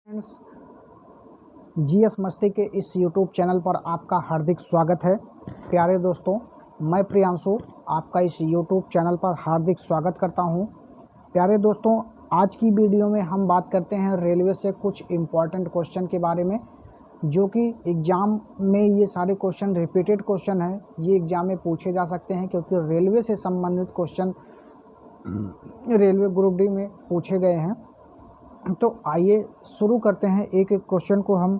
Friends, GS मस्ती के इस यूट्यूब चैनल पर आपका हार्दिक स्वागत है। प्यारे दोस्तों, मैं प्रियांशु आपका इस यूट्यूब चैनल पर हार्दिक स्वागत करता हूं। प्यारे दोस्तों, आज की वीडियो में हम बात करते हैं रेलवे से कुछ इम्पॉर्टेंट क्वेश्चन के बारे में, जो कि एग्ज़ाम में ये सारे क्वेश्चन रिपीटेड क्वेश्चन हैं। ये एग्ज़ाम में पूछे जा सकते हैं क्योंकि रेलवे से संबंधित क्वेश्चन रेलवे ग्रुप डी में पूछे गए हैं। तो आइए शुरू करते हैं। एक एक क्वेश्चन को हम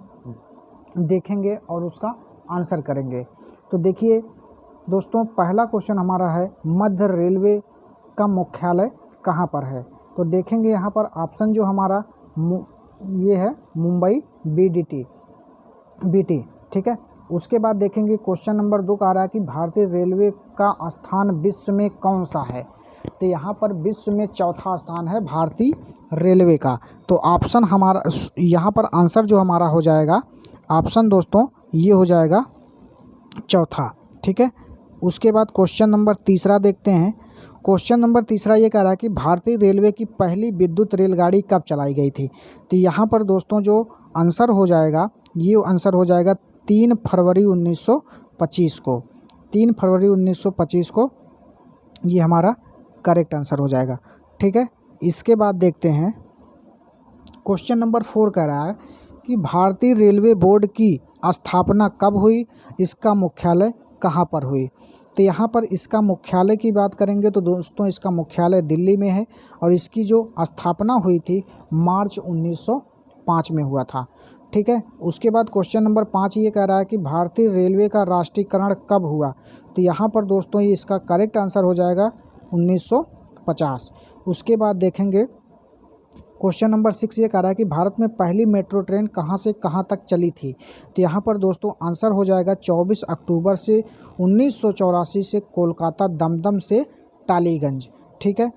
देखेंगे और उसका आंसर करेंगे। तो देखिए दोस्तों, पहला क्वेश्चन हमारा है, मध्य रेलवे का मुख्यालय कहाँ पर है? तो देखेंगे यहाँ पर ऑप्शन जो हमारा ये है मुंबई बीटी, ठीक है। उसके बाद देखेंगे क्वेश्चन नंबर 2 का आ रहा है कि भारतीय रेलवे का स्थान विश्व में कौन सा है? तो यहाँ पर विश्व में चौथा स्थान है भारतीय रेलवे का। तो ऑप्शन हमारा यहाँ पर आंसर जो हमारा हो जाएगा, ऑप्शन दोस्तों ये हो जाएगा चौथा, ठीक है। उसके बाद क्वेश्चन नंबर 3 देखते हैं। क्वेश्चन नंबर 3 ये कह रहा है कि भारतीय रेलवे की पहली विद्युत रेलगाड़ी कब चलाई गई थी? तो यहाँ पर दोस्तों जो आंसर हो जाएगा, ये आंसर हो जाएगा 3 फरवरी 1925 को। 3 फरवरी 1925 को ये हमारा करेक्ट आंसर हो जाएगा, ठीक है। इसके बाद देखते हैं क्वेश्चन नंबर 4 कह रहा है कि भारतीय रेलवे बोर्ड की स्थापना कब हुई, इसका मुख्यालय कहाँ पर हुई? तो यहाँ पर इसका मुख्यालय की बात करेंगे तो दोस्तों इसका मुख्यालय दिल्ली में है और इसकी जो स्थापना हुई थी मार्च 1905 में हुआ था, ठीक है। उसके बाद क्वेश्चन नंबर 5 ये कह रहा है कि भारतीय रेलवे का राष्ट्रीयकरण कब हुआ? तो यहाँ पर दोस्तों ये इसका करेक्ट आंसर हो जाएगा 1950। उसके बाद देखेंगे क्वेश्चन नंबर 6 ये कह रहा है कि भारत में पहली मेट्रो ट्रेन कहाँ से कहाँ तक चली थी? तो यहाँ पर दोस्तों आंसर हो जाएगा 24 अक्टूबर से 1984 से कोलकाता दमदम से टालीगंज, ठीक है।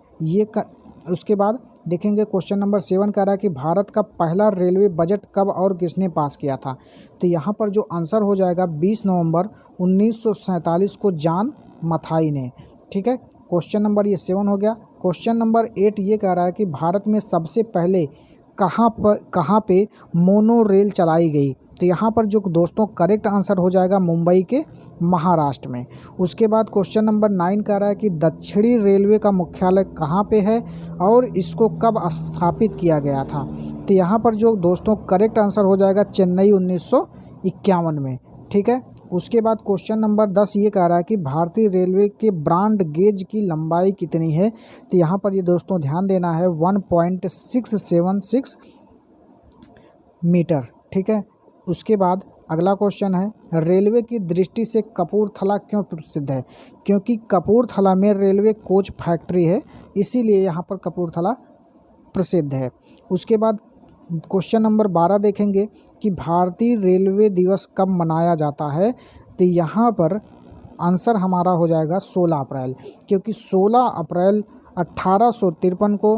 उसके बाद देखेंगे क्वेश्चन नंबर 7 कह रहा है कि भारत का पहला रेलवे बजट कब और किसने पास किया था? तो यहाँ पर जो आंसर हो जाएगा 20 नवंबर 1947 को जॉन मथाई ने, ठीक है। क्वेश्चन नंबर ये 7 हो गया। क्वेश्चन नंबर 8 ये कह रहा है कि भारत में सबसे पहले कहाँ पे मोनो रेल चलाई गई? तो यहाँ पर जो दोस्तों करेक्ट आंसर हो जाएगा मुंबई के महाराष्ट्र में। उसके बाद क्वेश्चन नंबर 9 कह रहा है कि दक्षिणी रेलवे का मुख्यालय कहाँ पे है और इसको कब स्थापित किया गया था? तो यहाँ पर जो दोस्तों करेक्ट आंसर हो जाएगा चेन्नई 1951 में, ठीक है। उसके बाद क्वेश्चन नंबर 10 ये कह रहा है कि भारतीय रेलवे के ब्रॉड गेज की लंबाई कितनी है? तो यहाँ पर ये दोस्तों ध्यान देना है 1.676 मीटर, ठीक है। उसके बाद अगला क्वेश्चन है, रेलवे की दृष्टि से कपूरथला क्यों प्रसिद्ध है? क्योंकि कपूरथला में रेलवे कोच फैक्ट्री है, इसीलिए यहाँ पर कपूरथला प्रसिद्ध है। उसके बाद क्वेश्चन नंबर 12 देखेंगे कि भारतीय रेलवे दिवस कब मनाया जाता है? तो यहाँ पर आंसर हमारा हो जाएगा 16 अप्रैल, क्योंकि 16 अप्रैल 1853 को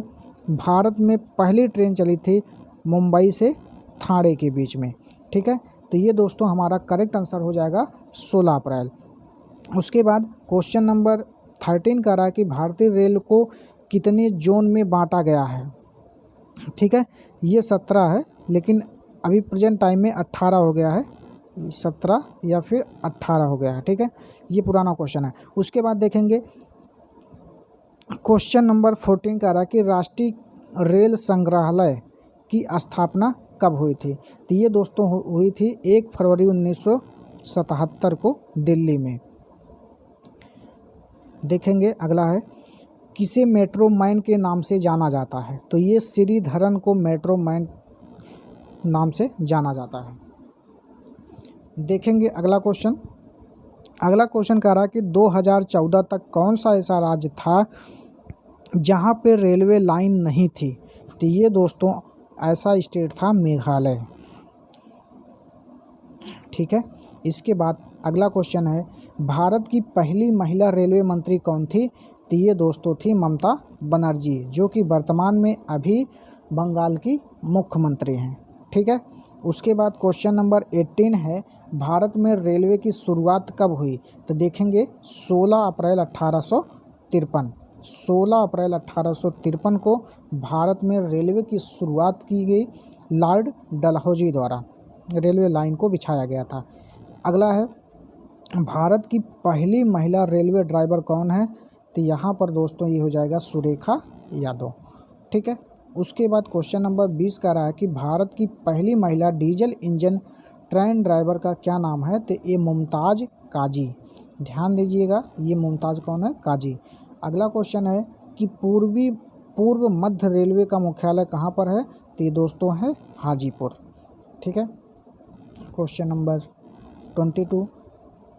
भारत में पहली ट्रेन चली थी मुंबई से ठाणे के बीच में, ठीक है। तो ये दोस्तों हमारा करेक्ट आंसर हो जाएगा 16 अप्रैल। उसके बाद क्वेश्चन नंबर 13 कह रहा है कि भारतीय रेल को कितने जोन में बांटा गया है? ठीक है, ये 17 है, लेकिन अभी प्रेजेंट टाइम में 18 हो गया है, 17 या फिर 18 हो गया है, ठीक है। ये पुराना क्वेश्चन है। उसके बाद देखेंगे क्वेश्चन नंबर 14 कह रहा है कि राष्ट्रीय रेल संग्रहालय की स्थापना कब हुई थी? तो ये दोस्तों हुई थी 1 फरवरी 1977 को दिल्ली में। देखेंगे अगला है, किसे मेट्रो मैन के नाम से जाना जाता है? तो ये श्रीधरन को मेट्रो मैन नाम से जाना जाता है। देखेंगे अगला क्वेश्चन कह रहा है कि 2014 तक कौन सा ऐसा राज्य था जहां पे रेलवे लाइन नहीं थी? तो ये दोस्तों ऐसा स्टेट था मेघालय, ठीक है। इसके बाद अगला क्वेश्चन है, भारत की पहली महिला रेलवे मंत्री कौन थी? तो ये दोस्तों थी ममता बनर्जी, जो कि वर्तमान में अभी बंगाल की मुख्यमंत्री हैं, ठीक है। उसके बाद क्वेश्चन नंबर 18 है, भारत में रेलवे की शुरुआत कब हुई? तो देखेंगे 16 अप्रैल 1853। 16 अप्रैल 1853 को भारत में रेलवे की शुरुआत की गई लॉर्ड डलहौजी द्वारा रेलवे लाइन को बिछाया गया था। अगला है भारत की पहली महिला रेलवे ड्राइवर कौन है? तो यहाँ पर दोस्तों ये हो जाएगा सुरेखा यादव। ठीक है। उसके बाद क्वेश्चन नंबर 20 कह रहा है कि भारत की पहली महिला डीजल इंजन ट्रेन ड्राइवर का क्या नाम है? तो ये मुमताज़ काजी। ध्यान दीजिएगा, ये मुमताज़ कौन है? काजी। अगला क्वेश्चन है कि पूर्व मध्य रेलवे का मुख्यालय कहाँ पर है? तो ये दोस्तों है हाजीपुर। ठीक है। क्वेश्चन नंबर 22,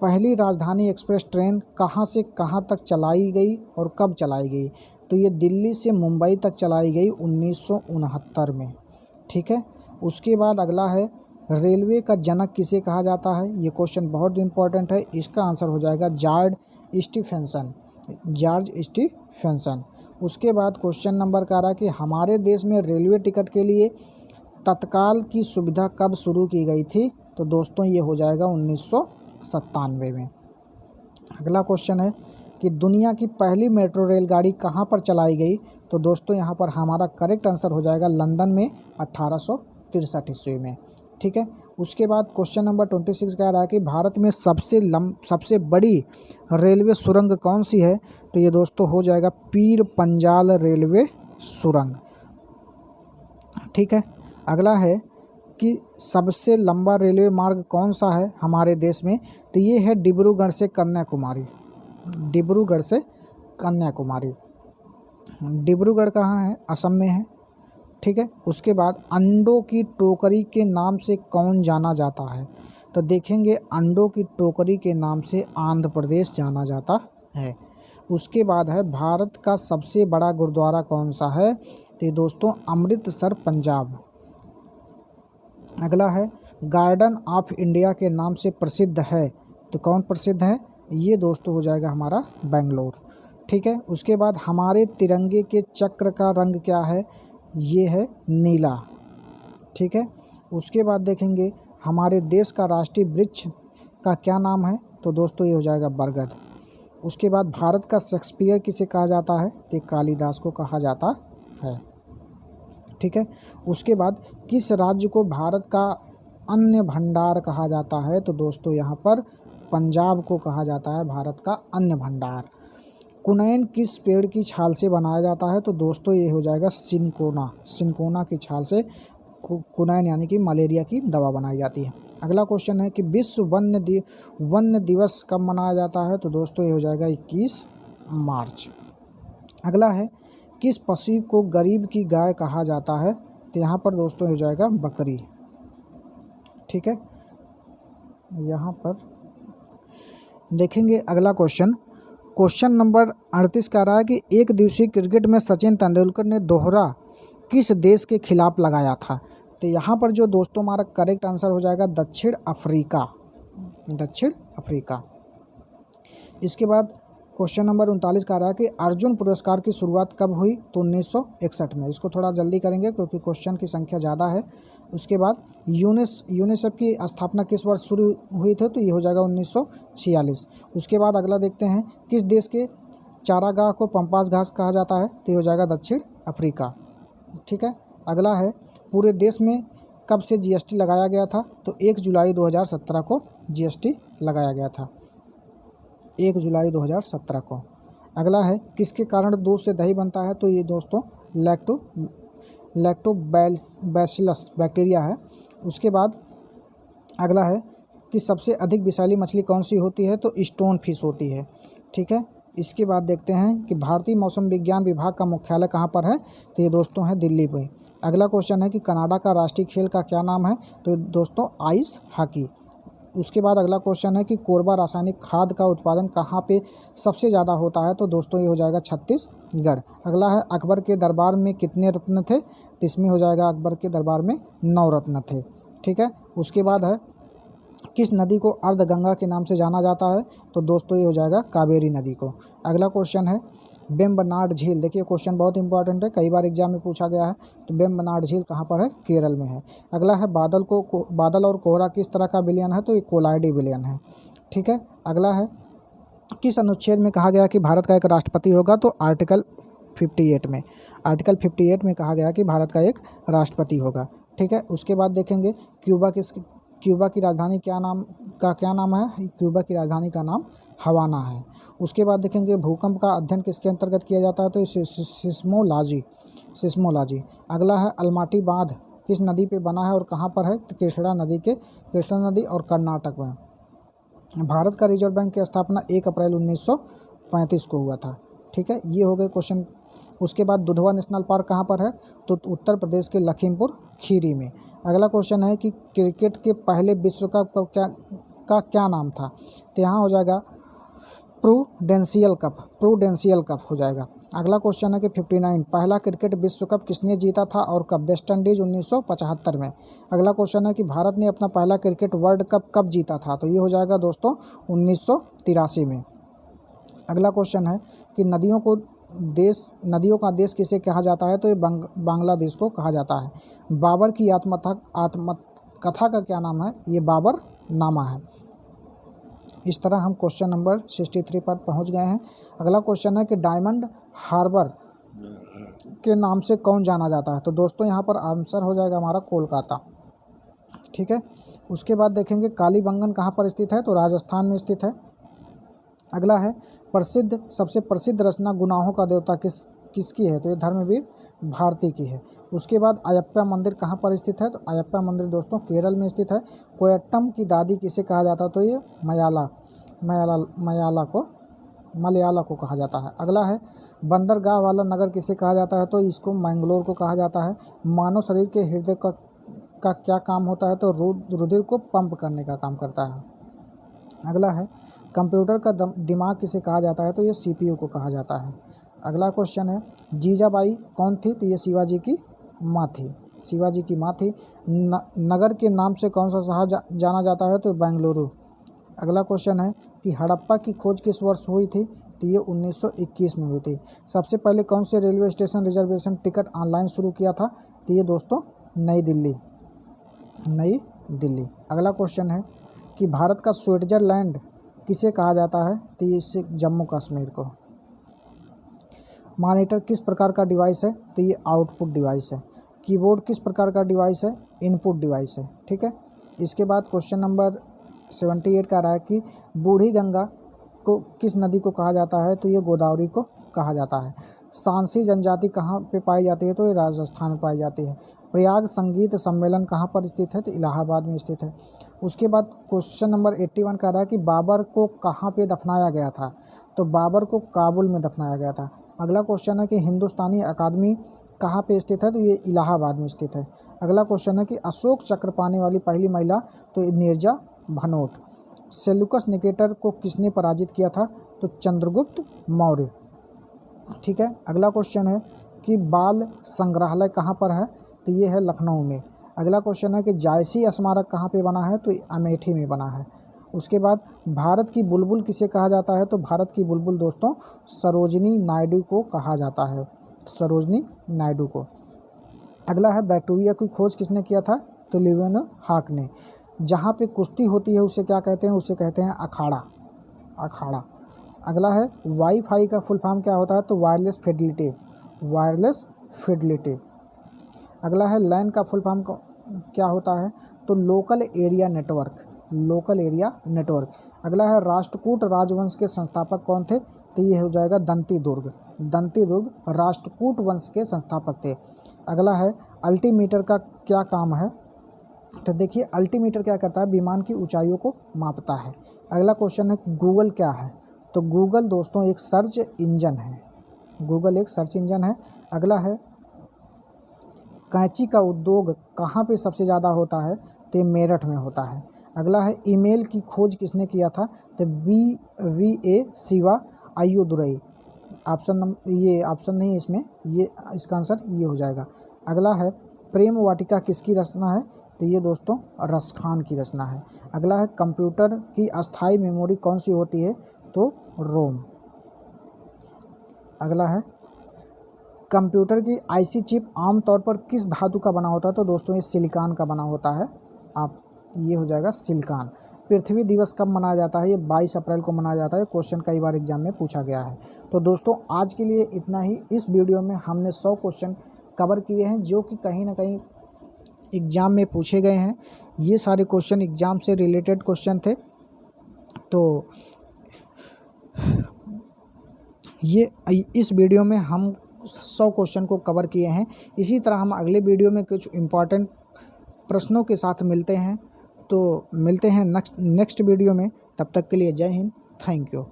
पहली राजधानी एक्सप्रेस ट्रेन कहाँ से कहाँ तक चलाई गई और कब चलाई गई? तो ये दिल्ली से मुंबई तक चलाई गई 1969 में। ठीक है। उसके बाद अगला है रेलवे का जनक किसे कहा जाता है? ये क्वेश्चन बहुत इंपॉर्टेंट है। इसका आंसर हो जाएगा जॉर्ज स्टीफेंसन। उसके बाद क्वेश्चन नंबर का रहा कि हमारे देश में रेलवे टिकट के लिए तत्काल की सुविधा कब शुरू की गई थी? तो दोस्तों ये हो जाएगा 1997 में। अगला क्वेश्चन है कि दुनिया की पहली मेट्रो रेलगाड़ी कहाँ पर चलाई गई? तो दोस्तों यहाँ पर हमारा करेक्ट आंसर हो जाएगा लंदन में 1863 ईस्वी में। ठीक है। उसके बाद क्वेश्चन नंबर 26 कह रहा है कि भारत में सबसे बड़ी रेलवे सुरंग कौन सी है? तो ये दोस्तों हो जाएगा पीर पंजाल रेलवे सुरंग। ठीक है। अगला है कि सबसे लंबा रेलवे मार्ग कौन सा है हमारे देश में? तो ये है डिब्रूगढ़ से कन्याकुमारी। डिब्रूगढ़ कहाँ है? असम में है। ठीक है। उसके बाद अंडों की टोकरी के नाम से कौन जाना जाता है? तो देखेंगे अंडों की टोकरी के नाम से आंध्र प्रदेश जाना जाता है। उसके बाद है भारत का सबसे बड़ा गुरुद्वारा कौन सा है? तो दोस्तों अमृतसर पंजाब। अगला है गार्डन ऑफ इंडिया के नाम से प्रसिद्ध है। तो कौन प्रसिद्ध है? ये दोस्तों हो जाएगा हमारा बेंगलोर। ठीक है। उसके बाद हमारे तिरंगे के चक्र का रंग क्या है? ये है नीला। ठीक है। उसके बाद देखेंगे हमारे देश का राष्ट्रीय वृक्ष का क्या नाम है? तो दोस्तों ये हो जाएगा बरगद। उसके बाद भारत का शेक्सपियर किसे कहा जाता है? तो कालिदास को कहा जाता है। ठीक है। उसके बाद किस राज्य को भारत का अन्न भंडार कहा जाता है? तो दोस्तों यहाँ पर पंजाब को कहा जाता है भारत का अन्न भंडार। कुनैन किस पेड़ की छाल से बनाया जाता है? तो दोस्तों ये हो जाएगा सिनकोना की छाल से कुनैन यानी कि मलेरिया की दवा बनाई जाती है। अगला क्वेश्चन है कि विश्व वन्य दिवस कब मनाया जाता है? तो दोस्तों ये हो जाएगा 21 मार्च। अगला है किस पशु को गरीब की गाय कहा जाता है? तो यहाँ पर दोस्तों हो जाएगा बकरी। ठीक है। यहाँ पर देखेंगे अगला क्वेश्चन नंबर 38 का रहा है कि एक दिवसीय क्रिकेट में सचिन तेंदुलकर ने दोहरा किस देश के खिलाफ लगाया था? तो यहाँ पर जो दोस्तों हमारा करेक्ट आंसर हो जाएगा दक्षिण अफ्रीका। इसके बाद क्वेश्चन नंबर 39 का रहा है कि अर्जुन पुरस्कार की शुरुआत कब हुई? तो 1961 में। इसको थोड़ा जल्दी करेंगे क्योंकि क्वेश्चन की संख्या ज़्यादा है। उसके बाद यूनिसेफ की स्थापना किस वर्ष शुरू हुई थी? तो ये हो जाएगा 1946। उसके बाद अगला देखते हैं किस देश के चारागाह को पंपास घास कहा जाता है? तो ये हो जाएगा दक्षिण अफ्रीका। ठीक है। अगला है पूरे देश में कब से जीएसटी लगाया गया था? तो 1 जुलाई 2017 को जीएसटी लगाया गया था, 1 जुलाई 2017 को। अगला है किसके कारण दूध से दही बनता है? तो ये दोस्तों लैक्टोबैसिलस बैक्टीरिया है। उसके बाद अगला है कि सबसे अधिक विषैली मछली कौन सी होती है? तो स्टोन फिश होती है। ठीक है। इसके बाद देखते हैं कि भारतीय मौसम विज्ञान विभाग का मुख्यालय कहाँ पर है? तो ये दोस्तों है दिल्ली में। अगला क्वेश्चन है कि कनाडा का राष्ट्रीय खेल का क्या नाम है? तो दोस्तों आइस हॉकी। उसके बाद अगला क्वेश्चन है कि कोरबा रासायनिक खाद का उत्पादन कहाँ पे सबसे ज़्यादा होता है? तो दोस्तों ये हो जाएगा छत्तीसगढ़। अगला है अकबर के दरबार में कितने रत्न थे? तो इसमें हो जाएगा अकबर के दरबार में 9 रत्न थे। ठीक है। उसके बाद है किस नदी को अर्धगंगा के नाम से जाना जाता है? तो दोस्तों ये हो जाएगा कावेरी नदी को। अगला क्वेश्चन है वेम्बनाड झील। देखिए क्वेश्चन बहुत इंपॉर्टेंट है, कई बार एग्जाम में पूछा गया है। तो वेम्बनाड झील कहाँ पर है? केरल में है। अगला है बादल और कोहरा किस तरह का विलयन है? तो ये कोलाइडी विलयन है। ठीक है। अगला है किस अनुच्छेद में कहा गया कि भारत का एक राष्ट्रपति होगा? तो आर्टिकल 58 में कहा गया कि भारत का एक राष्ट्रपति होगा। ठीक है। उसके बाद देखेंगे क्यूबा की राजधानी क्या नाम है? क्यूबा की राजधानी का नाम हवाना है। उसके बाद देखेंगे भूकंप का अध्ययन किसके अंतर्गत किया जाता है? तो सिस्मोलॉजी। अगला है अलमाटी बांध किस नदी पे बना है और कहाँ पर है? तो कृष्णा नदी और कर्नाटक में। भारत का रिजर्व बैंक की स्थापना 1 अप्रैल 1935 को हुआ था। ठीक है, ये हो गए क्वेश्चन। उसके बाद दुधवा नेशनल पार्क कहाँ पर है? तो उत्तर प्रदेश के लखीमपुर खीरी में। अगला क्वेश्चन है कि क्रिकेट के पहले विश्व कप का क्या नाम था? तो यहाँ हो जाएगा प्रूडेंशियल कप हो जाएगा। अगला क्वेश्चन है कि 59 पहला क्रिकेट विश्व कप किसने जीता था और कब? वेस्ट इंडीज़ 1975 में। अगला क्वेश्चन है कि भारत ने अपना पहला क्रिकेट वर्ल्ड कप कब जीता था? तो ये हो जाएगा दोस्तों 1983 में। अगला क्वेश्चन है कि नदियों का देश किसे कहा जाता है? तो ये बांग्लादेश को कहा जाता है। बाबर की आत्मकथा का क्या नाम है? ये बाबर नामा है। इस तरह हम क्वेश्चन नंबर 63 पर पहुंच गए हैं। अगला क्वेश्चन है कि डायमंड हार्बर के नाम से कौन जाना जाता है? तो दोस्तों यहाँ पर आंसर हो जाएगा हमारा कोलकाता। ठीक है। उसके बाद देखेंगे कालीबंगन कहाँ पर स्थित है? तो राजस्थान में स्थित है। अगला है सबसे प्रसिद्ध रचना गुनाहों का देवता किसकी है? तो ये धर्मवीर भारती की है। उसके बाद अयप्पा मंदिर कहाँ पर स्थित है? तो अयप्पा मंदिर दोस्तों केरल में स्थित है। कोयट्टम की दादी किसे कहा जाता है? तो ये मलयाला को कहा जाता है। अगला है बंदरगाह वाला नगर किसे कहा जाता है? तो इसको मैंगलोर को कहा जाता है। मानव शरीर के हृदय का क्या काम होता है? तो रुधिर को पंप करने का काम करता है। अगला है कंप्यूटर का दिमाग किसे कहा जाता है? तो ये CPU को कहा जाता है। अगला क्वेश्चन है जीजाबाई कौन थी? तो ये शिवाजी की माँ थी। नगर के नाम से कौन सा शहर जाना जाता है? तो बेंगलुरु। अगला क्वेश्चन है कि हड़प्पा की खोज किस वर्ष हुई थी? तो ये 1921 में हुई थी। सबसे पहले कौन से railway station reservation ticket online शुरू किया था? तो ये दोस्तों नई दिल्ली। अगला क्वेश्चन है कि भारत का स्विट्जरलैंड किसे कहा जाता है? तो ये इससे जम्मू कश्मीर को। मॉनिटर किस प्रकार का डिवाइस है? तो ये आउटपुट डिवाइस है। कीबोर्ड किस प्रकार का डिवाइस है? इनपुट डिवाइस है। ठीक है। इसके बाद क्वेश्चन नंबर 78 का रहा है कि बूढ़ी गंगा को किस नदी को कहा जाता है? तो ये गोदावरी को कहा जाता है। सांसी जनजाति कहाँ पे पाई जाती है? तो ये राजस्थान में पाई जाती है। प्रयाग संगीत सम्मेलन कहाँ पर स्थित है? तो इलाहाबाद में स्थित है। उसके बाद क्वेश्चन नंबर 81 का रहा है कि बाबर को कहाँ पे दफनाया गया था? तो बाबर को काबुल में दफनाया गया था। अगला क्वेश्चन है कि हिंदुस्तानी अकादमी कहाँ पे स्थित है? तो ये इलाहाबाद में स्थित है। अगला क्वेश्चन है कि अशोक चक्र पाने वाली पहली महिला? तो नीरजा भनोट। सेल्यूकस निकेटर को किसने पराजित किया था? तो चंद्रगुप्त मौर्य। ठीक है। अगला क्वेश्चन है कि बाल संग्रहालय कहाँ पर है? तो ये है लखनऊ में। अगला क्वेश्चन है कि जायसी स्मारक कहाँ पे बना है? तो अमेठी में बना है। उसके बाद भारत की बुलबुल किसे कहा जाता है? तो भारत की बुलबुल दोस्तों सरोजिनी नायडू को कहा जाता है। अगला है बैक्टीरिया की खोज किसने किया था? तो लीवेनहॉक ने। जहाँ पे कुश्ती होती है उसे क्या कहते हैं? उसे कहते हैं अखाड़ा। अगला है वाईफाई का फुल फॉर्म क्या होता है? तो वायरलेस फिडेलिटी। अगला है लैन का फुल फॉर्म क्या होता है? तो लोकल एरिया नेटवर्क। अगला है राष्ट्रकूट राजवंश के संस्थापक कौन थे? तो ये हो जाएगा दंती दुर्ग राष्ट्रकूट वंश के संस्थापक थे। अगला है अल्टीमीटर का क्या काम है? तो देखिए अल्टीमीटर क्या करता है? विमान की ऊंचाइयों को मापता है। अगला क्वेश्चन है गूगल क्या है? तो गूगल दोस्तों एक सर्च इंजन है। अगला है कैंची का उद्योग कहाँ पे सबसे ज़्यादा होता है? तो ये मेरठ में होता है। अगला है ईमेल की खोज किसने किया था? तो VA शिवा अय्युदुरई। ऑप्शन नहीं इसमें, ये इसका आंसर ये हो जाएगा। अगला है प्रेम वाटिका किसकी रचना है? तो ये दोस्तों रसखान की रचना है। अगला है कंप्यूटर की अस्थायी मेमोरी कौन सी होती है? तो रोम। अगला है कंप्यूटर की IC चिप आमतौर पर किस धातु का बना होता है? तो दोस्तों ये सिलिकॉन का बना होता है। ये हो जाएगा सिलिकॉन। पृथ्वी दिवस कब मनाया जाता है? ये 22 अप्रैल को मनाया जाता है। क्वेश्चन कई बार एग्जाम में पूछा गया है। तो दोस्तों आज के लिए इतना ही। इस वीडियो में हमने 100 क्वेश्चन कवर किए हैं जो कि कहीं ना कहीं एग्ज़ाम में पूछे गए हैं। ये सारे क्वेश्चन एग्ज़ाम से रिलेटेड क्वेश्चन थे। तो ये इस वीडियो में हम 100 क्वेश्चन को कवर किए हैं। इसी तरह हम अगले वीडियो में कुछ इम्पॉर्टेंट प्रश्नों के साथ मिलते हैं। तो मिलते हैं नेक्स्ट वीडियो में। तब तक के लिए जय हिंद, थैंक यू।